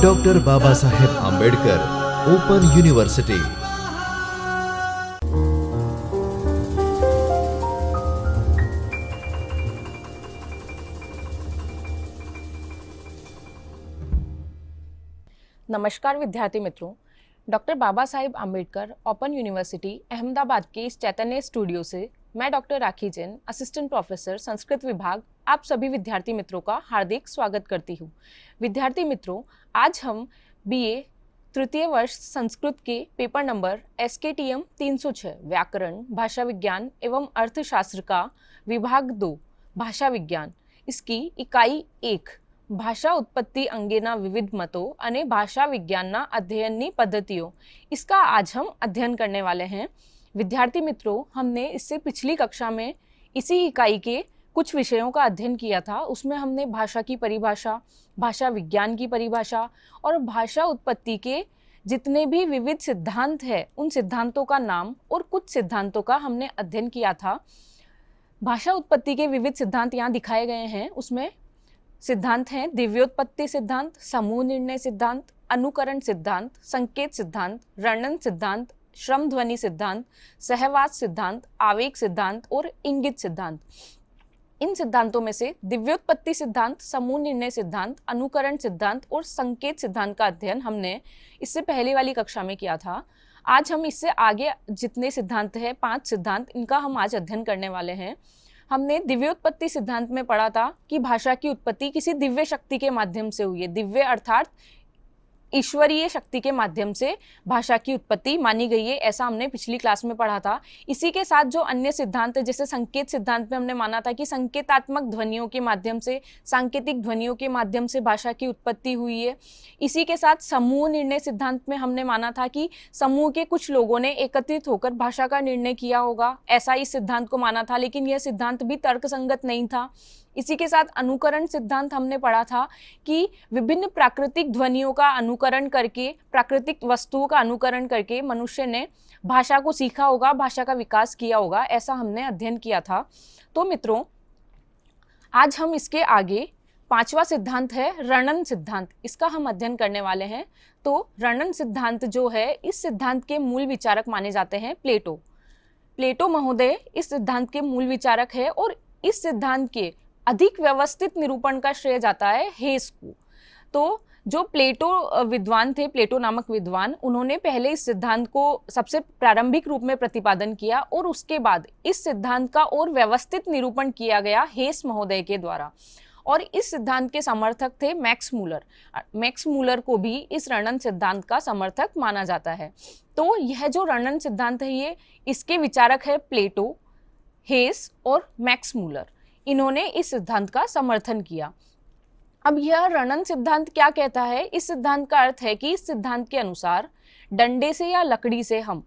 Doctor Baba Saheb Ambedkar open university. नमस्कार विद्यार्थी मित्रों, doctor Baba Saheb Ambedkar open university Ahmedabad के इस चैतन्य स्टूडियो से मैं डॉक्टर राखी जैन, असिस्टेंट प्रोफेसर संस्कृत विभाग, आप सभी विद्यार्थी मित्रों का हार्दिक स्वागत करती हूँ। विद्यार्थी मित्रों, आज हम बीए तृतीय वर्ष संस्कृत के पेपर नंबर SKTM 306 व्याकरण, भाषा विज्ञान एवं अर्थशास्त्र का विभाग 2 भाषा विज्ञान, इसकी इकाई 1 ભાષા ઉત્પત્તિ અંગેના વિવિધ મતો અને ભાષા વિજ્ઞાનના અધ્યયનની પદ્ધતિઓ, इसका आज हम अध्ययन करने वाले हैं। विद्यार्थी मित्रों, हमने इससे पिछली कक्षा में इसी इकाई के कुछ विषयों का अध्ययन किया था। उसमें हमने भाषा की परिभाषा, भाषा विज्ञान की परिभाषा और भाषा उत्पत्ति के जितने भी विविध सिद्धांत हैं उन सिद्धांतों का नाम और कुछ सिद्धांतों का हमने अध्ययन किया था। भाषा उत्पत्ति के विविध सिद्धांत यहाँ दिखाए गए हैं। उसमें सिद्धांत हैं दिव्योत्पत्ति सिद्धांत, समूह निर्णय सिद्धांत, अनुकरण सिद्धांत, संकेत सिद्धांत, रणन सिद्धांत, श्रम ध्वनि सिद्धांत, सहवास सिद्धांत, आवेग सिद्धांत और इंगित सिद्धांत। इन सिद्धांतों में से दिव्योत्पत्ति सिद्धांत, समूह निर्णय सिद्धांत, अनुकरण सिद्धांत और संकेत सिद्धांत का अध्ययन हमने इससे पहले वाली कक्षा में किया था। आज हम इससे आगे जितने सिद्धांत हैं, 5 सिद्धांत, इनका हम आज अध्ययन करने वाले हैं। हमने दिव्योत्पत्ति सिद्धांत में पढ़ा था कि भाषा की उत्पत्ति किसी दिव्य शक्ति के माध्यम से हुई है। दिव्य अर्थात ईश्वरीय शक्ति के माध्यम से भाषा की उत्पत्ति मानी गई है, ऐसा हमने पिछली क्लास में पढ़ा था। इसी के साथ जो अन्य सिद्धांत है, जैसे संकेत सिद्धांत में हमने माना था कि संकेतात्मक ध्वनियों के माध्यम से, सांकेतिक ध्वनियों के माध्यम से भाषा की उत्पत्ति हुई है। इसी के साथ समूह निर्णय सिद्धांत में हमने माना था कि समूह के कुछ लोगों ने एकत्रित होकर भाषा का निर्णय किया होगा, ऐसा इस सिद्धांत को माना था, लेकिन यह सिद्धांत भी तर्कसंगत नहीं था। इसी के साथ अनुकरण सिद्धांत हमने पढ़ा था कि विभिन्न प्राकृतिक ध्वनियों का अनुकरण करके, प्राकृतिक वस्तुओं का अनुकरण करके मनुष्य ने भाषा को सीखा होगा, भाषा का विकास किया होगा, ऐसा हमने अध्ययन किया था। तो मित्रों, आज हम इसके आगे 5वां सिद्धांत है रणन सिद्धांत, इसका हम अध्ययन करने वाले हैं। तो रणन सिद्धांत जो है, इस सिद्धांत के मूल विचारक माने जाते हैं प्लेटो। प्लेटो महोदय इस सिद्धांत के मूल विचारक है और इस सिद्धांत के अधिक व्यवस्थित निरूपण का श्रेय जाता है हेस को। तो जो प्लेटो विद्वान थे, प्लेटो नामक विद्वान, उन्होंने पहले इस सिद्धांत को सबसे प्रारंभिक रूप में प्रतिपादन किया और उसके बाद इस सिद्धांत का और व्यवस्थित निरूपण किया गया हेस महोदय के द्वारा। और इस सिद्धांत के समर्थक थे मैक्स मूलर। मैक्स मूलर को भी इस रणन सिद्धांत का समर्थक माना जाता है। तो यह जो रणन सिद्धांत है, ये इसके विचारक है प्लेटो, हेस और मैक्स मूलर। इन्होंने इस सिद्धांत का समर्थन किया। अब यह रणन सिद्धांत क्या कहता है? इस सिद्धांत का अर्थ है कि इस सिद्धांत के अनुसार डंडे से या लकड़ी से हम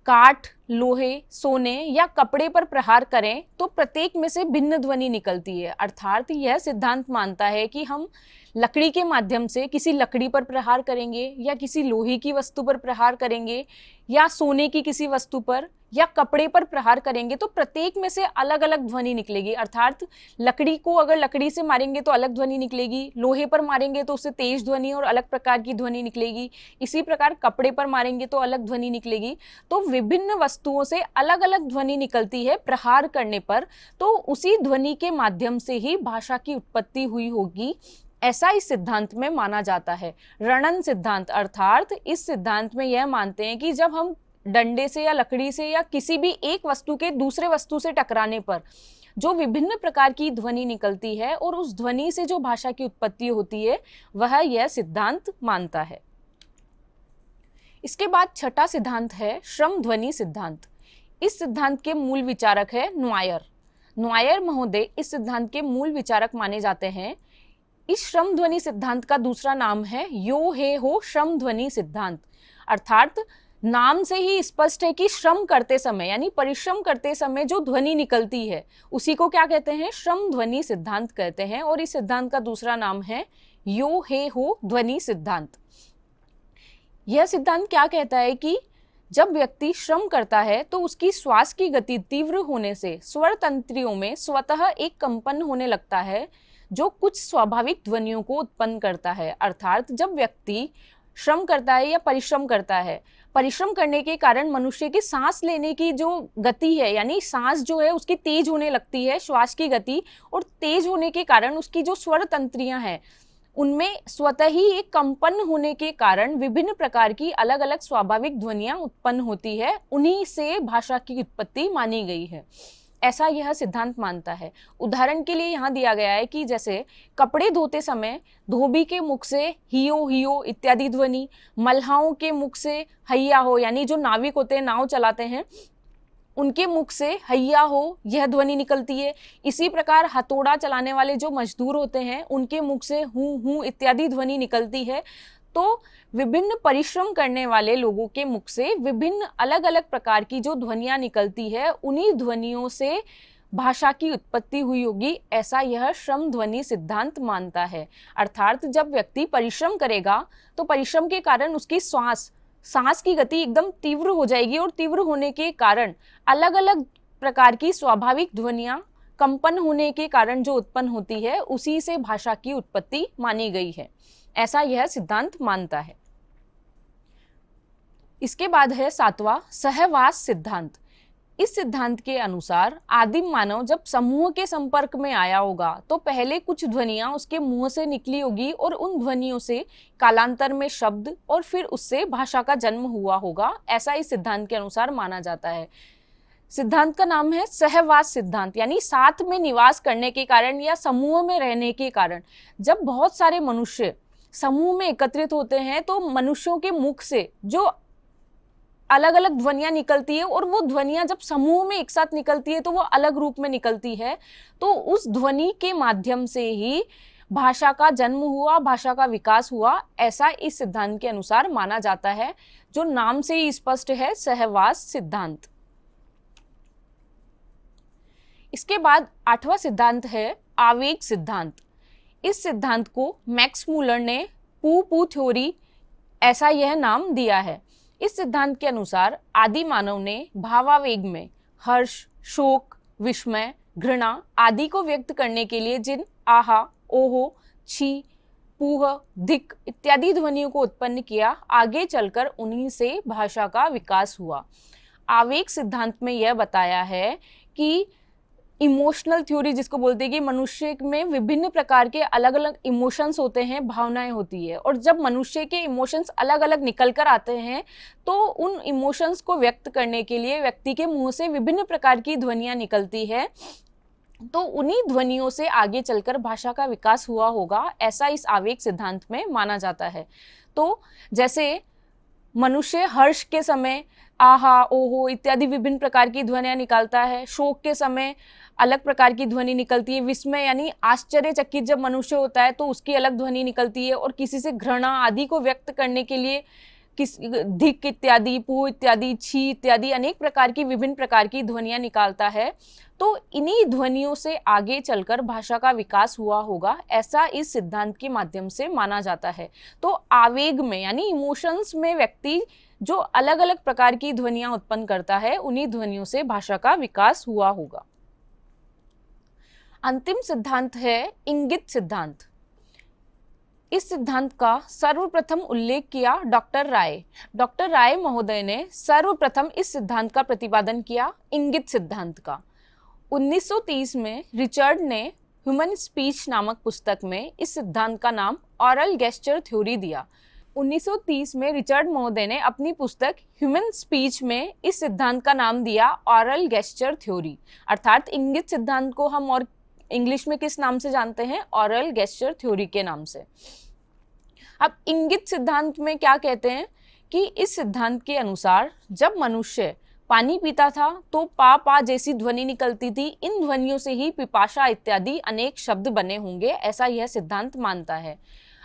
काठ, लोहे, सोने या कपड़े पर प्रहार करें तो प्रत्येक में से भिन्न ध्वनि निकलती है। अर्थात यह सिद्धांत मानता है कि हम लकड़ी के माध्यम से किसी लकड़ी पर प्रहार करेंगे या किसी लोहे की वस्तु पर प्रहार करेंगे या सोने की किसी वस्तु पर या कपड़े पर प्रहार करेंगे तो प्रत्येक में से अलग अलग ध्वनि निकलेगी। अर्थात लकड़ी को अगर लकड़ी से मारेंगे तो अलग ध्वनि निकलेगी, लोहे पर मारेंगे तो उससे तेज ध्वनि और अलग प्रकार की ध्वनि निकलेगी, इसी प्रकार कपड़े पर मारेंगे तो अलग ध्वनि निकलेगी। तो विभिन्न वस्तुओं से अलग अलग ध्वनि निकलती है प्रहार करने पर, तो उसी ध्वनि के माध्यम से ही भाषा की उत्पत्ति हुई होगी, ऐसा इस सिद्धांत में माना जाता है। रणन सिद्धांत अर्थात इस सिद्धांत में यह मानते हैं कि जब हम डंडे से या लकड़ी से या किसी भी एक वस्तु के दूसरे वस्तु से टकराने पर जो विभिन्न प्रकार की ध्वनि निकलती है और उस ध्वनि से जो भाषा की उत्पत्ति होती है, वह यह सिद्धांत मानता है। इसके बाद 6ठा सिद्धांत है श्रम ध्वनि सिद्धांत। इस सिद्धांत के मूल विचारक है न्वायर। न्वायर महोदय इस सिद्धांत के मूल विचारक माने जाते हैं। इस श्रम ध्वनि सिद्धांत का दूसरा नाम है यो हे हो श्रम ध्वनि सिद्धांत। अर्थात नाम से ही स्पष्ट है कि श्रम करते समय यानी परिश्रम करते समय जो ध्वनि निकलती है उसी को क्या कहते हैं? श्रम ध्वनि सिद्धांत कहते हैं। और इस सिद्धांत का दूसरा नाम है यो हे हो ध्वनि सिद्धांत। यह सिद्धांत क्या कहता है कि जब व्यक्ति श्रम करता है तो उसकी श्वास की गति तीव्र होने से स्वर तंत्रियों में स्वतः एक कंपन होने लगता है, जो कुछ स्वाभाविक ध्वनियों को उत्पन्न करता है। अर्थात जब व्यक्ति श्रम करता है या परिश्रम करता है, परिश्रम करने के कारण मनुष्य की सांस लेने की जो गति है, यानी सांस जो है उसकी तेज होने लगती है, श्वास की गति, और तेज होने के कारण उसकी जो स्वर तंत्रियां हैं उनमें स्वतः ही एक कंपन होने के कारण विभिन्न प्रकार की अलग अलग स्वाभाविक ध्वनियां उत्पन्न होती है। उन्हीं से भाषा की उत्पत्ति मानी गई है, ऐसा यह सिद्धांत मानता है। उदाहरण के लिए यहाँ दिया गया है कि जैसे कपड़े धोते समय धोबी के मुख से हियो हियो इत्यादि ध्वनि, मल्लाहों के मुख से हैया हो, यानी जो नाविक होते हैं, नाव चलाते हैं, उनके मुख से हैया हो यह ध्वनि निकलती है। इसी प्रकार हथौड़ा चलाने वाले जो मजदूर होते हैं उनके मुख से हूँ हूँ इत्यादि ध्वनि निकलती है। तो विभिन्न परिश्रम करने वाले लोगों के मुख से विभिन्न अलग अलग प्रकार की जो ध्वनियां निकलती है, उन्हीं ध्वनियों से भाषा की उत्पत्ति हुई होगी, ऐसा यह श्रम ध्वनि सिद्धांत मानता है। अर्थात जब व्यक्ति परिश्रम करेगा तो परिश्रम के कारण उसकी सांस की गति एकदम तीव्र हो जाएगी, और तीव्र होने के कारण अलग अलग प्रकार की स्वाभाविक ध्वनियां कंपन होने के कारण जो उत्पन्न होती है, उसी से भाषा की उत्पत्ति मानी गई है, ऐसा यह सिद्धांत मानता है। इसके बाद है 7वां सहवास सिद्धांत। इस सिद्धांत के अनुसार आदिम मानव जब समूह के संपर्क में आया होगा तो पहले कुछ ध्वनियां उसके मुंह से निकली होगी, और उन ध्वनियों से कालांतर में शब्द और फिर उससे भाषा का जन्म हुआ होगा, ऐसा इस सिद्धांत के अनुसार माना जाता है। सिद्धांत का नाम है सहवास सिद्धांत, यानी साथ में निवास करने के कारण या समूह में रहने के कारण जब बहुत सारे मनुष्य समूह में एकत्रित होते हैं तो मनुष्यों के मुख से जो अलग अलग ध्वनियां निकलती है, और वो ध्वनियां जब समूह में एक साथ निकलती है तो वो अलग रूप में निकलती है, तो उस ध्वनि के माध्यम से ही भाषा का जन्म हुआ, भाषा का विकास हुआ, ऐसा इस सिद्धांत के अनुसार माना जाता है, जो नाम से ही स्पष्ट है, सहवास सिद्धांत। इसके बाद 8वां सिद्धांत है आवेग सिद्धांत। इस सिद्धांत को मैक्स मूलर ने पू थ्योरी ऐसा यह नाम दिया है। इस सिद्धांत के अनुसार आदि मानव ने भावावेग में हर्ष, शोक, विस्मय, घृणा आदि को व्यक्त करने के लिए जिन आहा, ओहो, छी, पूह, धिक इत्यादि ध्वनियों को उत्पन्न किया, आगे चलकर उन्हीं से भाषा का विकास हुआ। आवेग सिद्धांत में यह बताया है कि इमोशनल थ्योरी जिसको बोलते हैं कि मनुष्य में विभिन्न प्रकार के अलग अलग इमोशंस होते हैं, भावनाएं होती है, और जब मनुष्य के इमोशंस अलग अलग निकल कर आते हैं तो उन इमोशंस को व्यक्त करने के लिए व्यक्ति के मुंह से विभिन्न प्रकार की ध्वनियां निकलती है, तो उन्हीं ध्वनियों से आगे चलकर भाषा का विकास हुआ होगा, ऐसा इस आवेग सिद्धांत में माना जाता है। तो जैसे मनुष्य हर्ष के समय आहा, ओहो इत्यादि विभिन्न प्रकार की ध्वनियां निकालता है, शोक के समय अलग प्रकार की ध्वनि निकलती है, विस्मय यानी आश्चर्यचकित जब मनुष्य होता है तो उसकी अलग ध्वनि निकलती है, और किसी से घृणा आदि को व्यक्त करने के लिए धिक इत्यादि, पू इत्यादि, छी इत्यादि अनेक प्रकार की विभिन्न प्रकार की ध्वनियां निकालता है। तो इन्हीं ध्वनियों से आगे चलकर भाषा का विकास हुआ होगा, ऐसा इस सिद्धांत के माध्यम से माना जाता है। तो आवेग में यानी इमोशंस में व्यक्ति जो अलग अलग प्रकार की ध्वनियां उत्पन्न करता है, उन्हीं ध्वनियों से भाषा का विकास हुआ होगा। अंतिम सिद्धांत है इंगित सिद्धांत। इस सिद्धांत का सर्वप्रथम उल्लेख किया डॉक्टर राय महोदय ने सर्वप्रथम इस सिद्धांत का प्रतिपादन किया, इंगित सिद्धांत का। 1930 में रिचर्ड ने ह्यूमन स्पीच नामक पुस्तक में इस सिद्धांत का नाम ऑरल गेस्चर थ्योरी दिया। 1930 में रिचर्ड महोदय ने अपनी पुस्तक ह्यूमन स्पीच में इस सिद्धांत का नाम दिया ऑरल गेस्चर थ्योरी, अर्थात इंगित सिद्धांत को हम और इंग्लिश में किस नाम से जानते हैं, ऑरल गेस्चर थ्योरी के नाम से। अब इंगित सिद्धांत में क्या कहते हैं कि इस सिद्धांत के अनुसार जब मनुष्य पानी पीता था तो पा जैसी ध्वनि निकलती थी, इन ध्वनियों से ही पिपाशा इत्यादि अनेक शब्द बने होंगे, ऐसा यह सिद्धांत मानता है।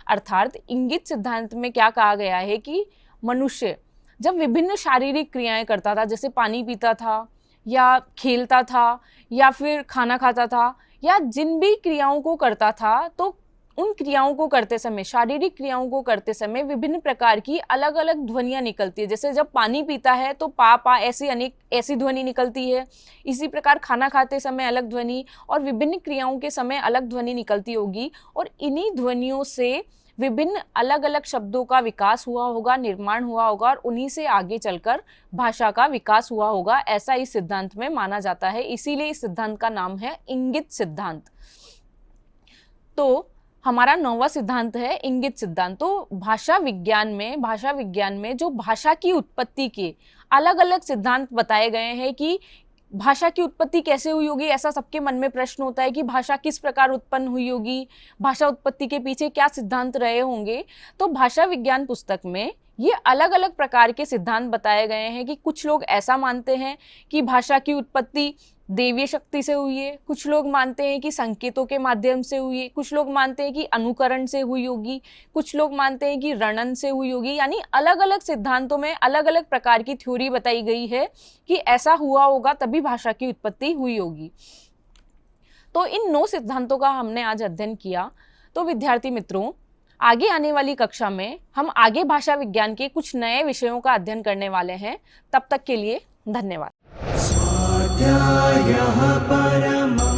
अर्थात इंगित सिद्धांत में क्या कहा गया है कि मनुष्य जब विभिन्न शारीरिक क्रियाएं करता था, जैसे पानी पीता था या खेलता था या फिर खाना खाता था या जिन भी क्रियाओं को करता था, तो उन क्रियाओं को करते समय, शारीरिक क्रियाओं को करते समय विभिन्न प्रकार की अलग अलग ध्वनियाँ निकलती है। जैसे जब पानी पीता है तो पा पा ऐसी ध्वनि निकलती है। इसी प्रकार खाना खाते समय अलग ध्वनि और विभिन्न क्रियाओं के समय अलग ध्वनि निकलती होगी, और इन्हीं ध्वनियों से विभिन्न अलग अलग शब्दों का विकास हुआ होगा, निर्माण हुआ होगा, और उन्हीं से आगे चलकर भाषा का विकास हुआ होगा, ऐसा इस सिद्धांत में माना जाता है। इसीलिए इस सिद्धांत का नाम है इंगित सिद्धांत। तो हमारा 9वां सिद्धांत है इंगित सिद्धांत। तो भाषा विज्ञान में जो भाषा की उत्पत्ति के अलग अलग सिद्धांत बताए गए हैं कि भाषा की उत्पत्ति कैसे हुई होगी। ऐसा सबके मन में प्रश्न होता है कि भाषा किस प्रकार उत्पन्न हुई होगी, भाषा उत्पत्ति के पीछे क्या सिद्धांत रहे होंगे। तो भाषा विज्ञान पुस्तक में ये अलग अलग प्रकार के सिद्धांत बताए गए हैं कि कुछ लोग ऐसा मानते हैं कि भाषा की उत्पत्ति दैवीय शक्ति से हुई है, कुछ लोग मानते हैं कि संकेतों के माध्यम से हुई है, कुछ लोग मानते हैं कि अनुकरण से हुई होगी, कुछ लोग मानते हैं कि रणन से हुई होगी। यानी अलग अलग सिद्धांतों में अलग अलग प्रकार की थ्योरी बताई गई है कि ऐसा हुआ होगा तभी भाषा की उत्पत्ति हुई होगी। तो इन 9 सिद्धांतों का हमने आज अध्ययन किया। तो विद्यार्थी मित्रों, आगे आने वाली कक्षा में हम आगे भाषा विज्ञान के कुछ नए विषयों का अध्ययन करने वाले हैं। तब तक के लिए धन्यवाद। स्वाध्यायः परमः